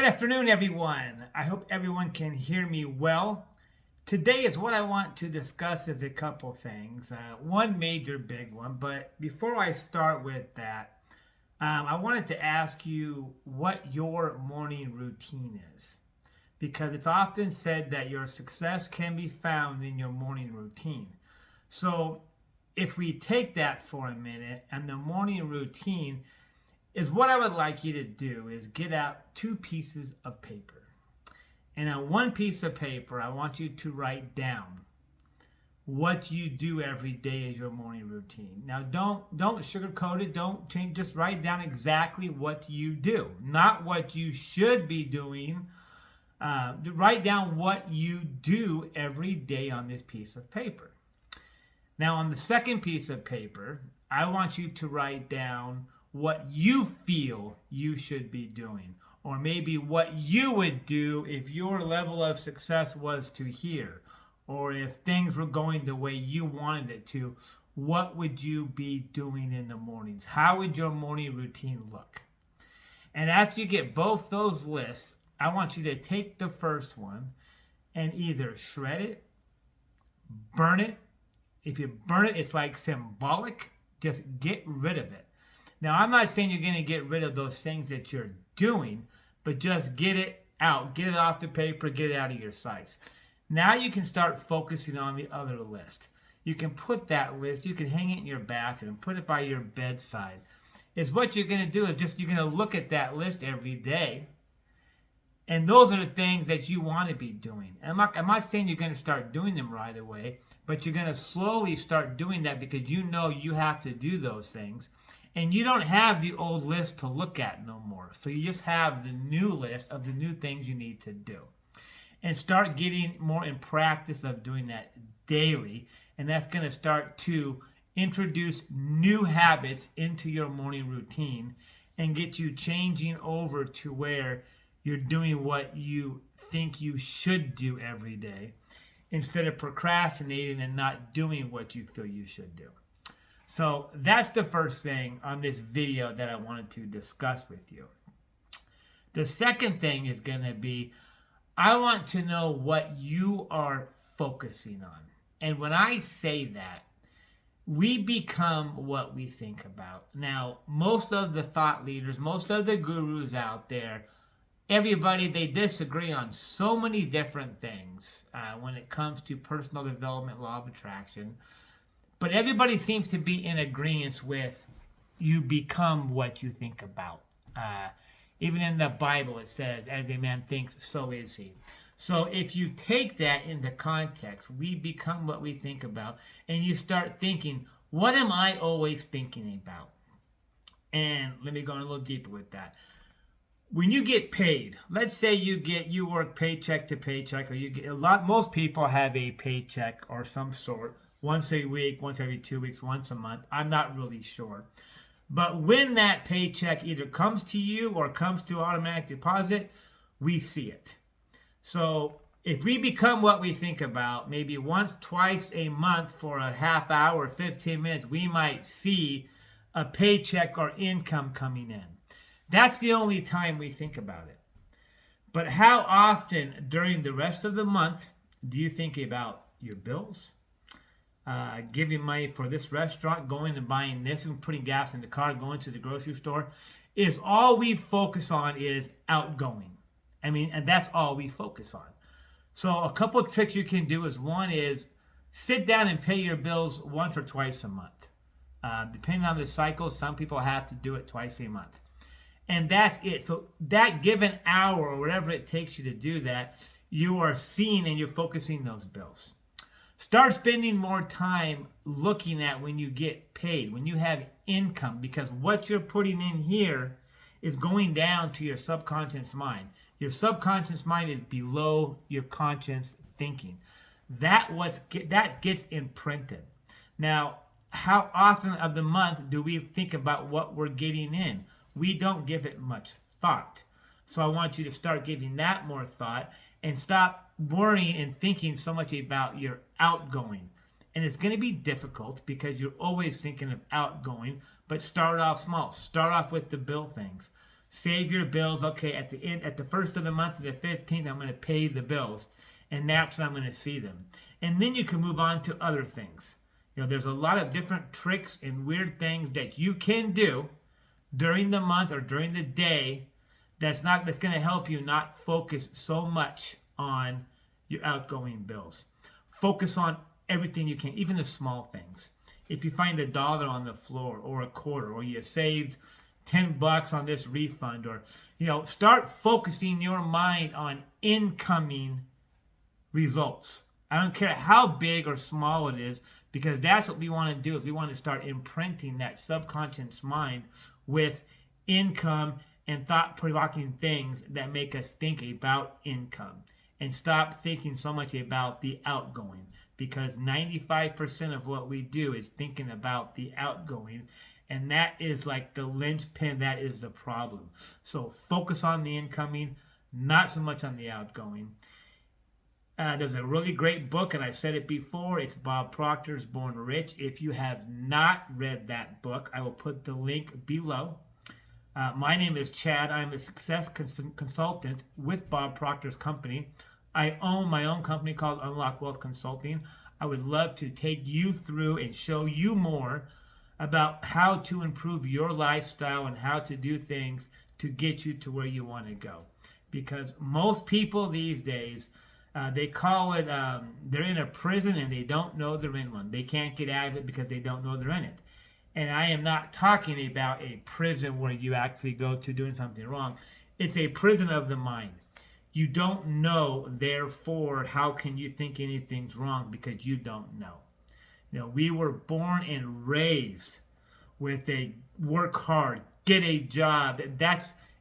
Good afternoon, everyone. I hope everyone can hear me well. Today is what I want to discuss is a couple things. One major big one, but before I start with that, I wanted to ask you what your morning routine is. Because it's often said that your success can be found in your morning routine. So if we take that for a minute, and the morning routine is what I would like you to do is get out two pieces of paper. And on one piece of paper, I want you to write down what you do every day as your morning routine. Now, don't sugarcoat it. Don't change. Just write down exactly what you do, not what you should be doing. Write down what you do every day on this piece of paper. Now, on the second piece of paper, I want you to write down what you feel you should be doing, or maybe what you would do if your level of success was to here, or if things were going the way you wanted it to. What would you be doing in the mornings? How would your morning routine look? And after you get both those lists, I want you to take the first one and either shred it, burn it. If you burn it, it's like symbolic. Just get rid of it. Now, I'm not saying you're going to get rid of those things that you're doing, but just get it out. Get it off the paper. Get it out of your sights. Now you can start focusing on the other list. You can put that list, you can hang it in your bathroom, put it by your bedside. Is what you're going to do is just you're going to look at that list every day. And those are the things that you want to be doing. And I'm not saying you're going to start doing them right away, but you're going to slowly start doing that because you know you have to do those things. And you don't have the old list to look at no more. So you just have the new list of the new things you need to do. And start getting more in practice of doing that daily. And that's going to start to introduce new habits into your morning routine and get you changing over to where you're doing what you think you should do every day instead of procrastinating and not doing what you feel you should do. So that's the first thing on this video that I wanted to discuss with you. The second thing is going to be, I want to know what you are focusing on. And when I say that, we become what we think about. Now, most of the thought leaders, most of the gurus out there, everybody, they disagree on so many different things when it comes to personal development, law of attraction. But everybody seems to be in agreement with you become what you think about. Even in the Bible, it says, as a man thinks, so is he. So if you take that into context, we become what we think about, and you start thinking, what am I always thinking about? And let me go in a little deeper with that. When you get paid, let's say you work paycheck to paycheck, or you get most people have a paycheck or some sort. Once a week, once every 2 weeks, once a month. I'm not really sure. But when that paycheck either comes to you or comes to automatic deposit, we see it. So if we become what we think about, maybe once, twice a month for a half hour, 15 minutes, we might see a paycheck or income coming in. That's the only time we think about it. But how often during the rest of the month do you think about your bills? Giving money for this restaurant, going and buying this and putting gas in the car, going to the grocery store, is all we focus on is outgoing. And that's all we focus on. So a couple of tricks you can do is, one is sit down and pay your bills once or twice a month. Depending on the cycle, some people have to do it twice a month. And that's it. So that given hour or whatever it takes you to do that, you are seeing and you're focusing those bills. Start spending more time looking at when you get paid, when you have income, because what you're putting in here is going down to your subconscious mind. Your subconscious mind is below your conscious thinking. That gets imprinted. Now, how often of the month do we think about what we're getting in? We don't give it much thought. So I want you to start giving that more thought and stop worrying and thinking so much about your outgoing. And it's going to be difficult because you're always thinking of outgoing, but start off small. Start off with the bill things. Save your bills. Okay, at the first of the month, the 15th, I'm going to pay the bills, and that's when I'm going to see them. And then you can move on to other things. There's a lot of different tricks and weird things that you can do during the month or during the day that's going to help you not focus so much on your outgoing bills. Focus on everything you can, even the small things. If you find $1 on the floor or a quarter, or you saved $10 on this refund, or start focusing your mind on incoming results. I don't care how big or small it is, because that's what we want to do. If we want to start imprinting that subconscious mind with income and thought-provoking things that make us think about income, and stop thinking so much about the outgoing, because 95% of what we do is thinking about the outgoing, and that is like the linchpin. That is the problem. So focus on the incoming, not so much on the outgoing. There's a really great book, and I've said it before. It's Bob Proctor's Born Rich. If you have not read that book, I will put the link below. My name is Chad. I'm a success consultant with Bob Proctor's company. I own my own company called Tools-Unlockwealth Consulting. I would love to take you through and show you more about how to improve your lifestyle and how to do things to get you to where you want to go. Because most people these days, they call it, they're in a prison and they don't know they're in one. They can't get out of it because they don't know they're in it. And I am not talking about a prison where you actually go to doing something wrong. It's a prison of the mind. You don't know, therefore, how can you think anything's wrong? Because you don't know. We were born and raised with a work hard, get a job. And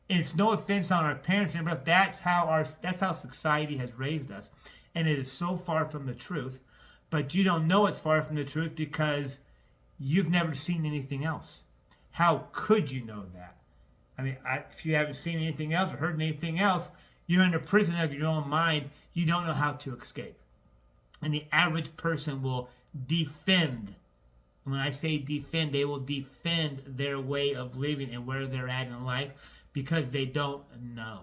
it's no offense on our parents, but that's how society has raised us. And it is so far from the truth. But you don't know it's far from the truth because you've never seen anything else. How could you know that? I mean, if you haven't seen anything else or heard anything else, you're in a prison of your own mind. You don't know how to escape. And the average person will defend. When I say defend, they will defend their way of living and where they're at in life because they don't know.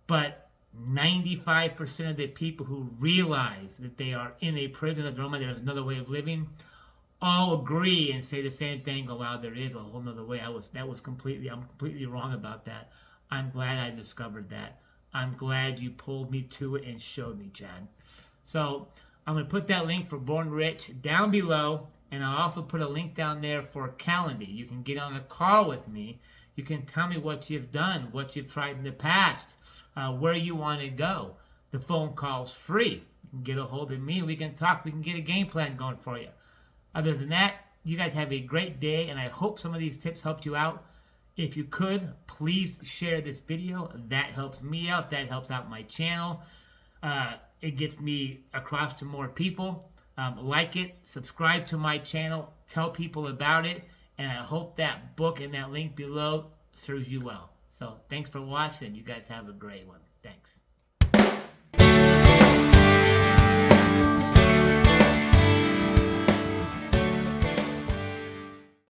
But 95% of the people who realize that they are in a prison of their own mind, there's another way of living, all agree and say the same thing. Oh, wow, there is a whole nother way. I'm completely wrong about that. I'm glad I discovered that. I'm glad you pulled me to it and showed me, Chad. So I'm going to put that link for Born Rich down below, and I'll also put a link down there for Calendly. You can get on a call with me. You can tell me what you've done, what you've tried in the past, where you want to go. The phone call's free. You can get a hold of me. We can talk. We can get a game plan going for you. Other than that, you guys have a great day, and I hope some of these tips helped you out. If you could, please share this video. That helps me out. That helps out my channel. It gets me across to more people. Like it, subscribe to my channel, tell people about it, and I hope that book and that link below serves you well. So thanks for watching. You guys have a great one. Thanks.